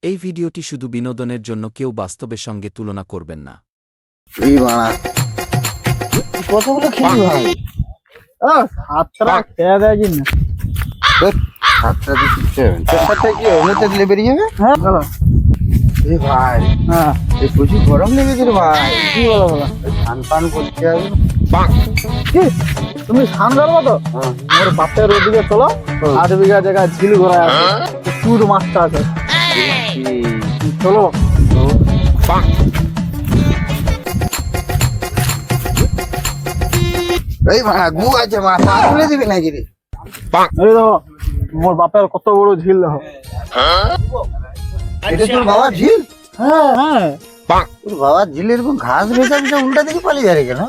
এই ভিডিওটি শুধু বিনোদনের জন্য, কেউ বাস্তবের সঙ্গে তুলনা করবেন না। এই বাড়া কতগুলো খেলি ভাই? সাতটা খেয়ে দেয় কি না? সাতটা দিয়ে কিচ্ছু হবে না। চারটা কি ওমতে দিলে বেরিয়ে যাবে? হ্যাঁ বলো। এই ভাই হ্যাঁ এই প্রচুর গরম লেগেছে রে ভাই। কি বলো বলো? এই ধান পান করতে হবে। কি তুমি স্নান করবো তো? হ্যাঁ। মোর বাপের ওদিকে চলো, 8 বিঘা জায়গা ঝিল ঘোরা আছে, প্রচুর মাছটা আছে, চলো। এই ভাড়া গু আছে মা, পা তুলে দিবি নাকি রে? এই দেখো মোর বাপের কত বড় ঝিল দেখো। এটা তোর বাবার ঝিল? হ্যাঁ হ্যাঁ তোর বাবার ঝিলের এরকম ঘাস ভেজা ভেজা উল্টা দিকে পালিয়ে যায় রে কেন?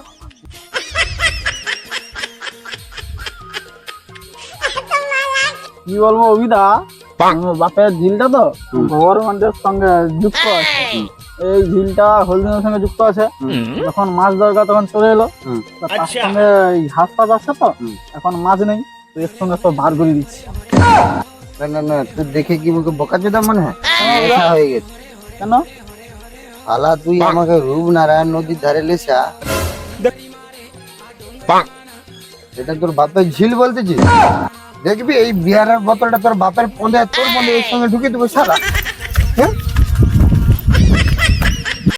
কি বলবো অভিদা, আমার বাপের ঝিলটা তো গভর্নমেন্টের সঙ্গে যুক্ত আছে। এই ঝিলটা হোল্ডিংয়ের সঙ্গে যুক্ত আছে। যখন মাছ দরকার তখন চলে এলো, তা তার সঙ্গে এই ঘাস ফাস আছে তো, এখন মাছ নেই, তো এর সঙ্গে সব বার করে দিচ্ছি। না না না, তুই দেখে কি মুখে বোকা চোদা মনে হয়? লেসা হয়ে গেছে। কেন? শালা তুই আমাকে রূপনারায়ণ নদীর ধারে লেসা, এটা তোর বাপের ঝিল বলতেছিস? দেখবি এই বিয়ারের বোতলটা তোর বাপের পন্দে, তোর পন্দে এর সঙ্গে ঢুকে দেবো শালা। হ্যাঁ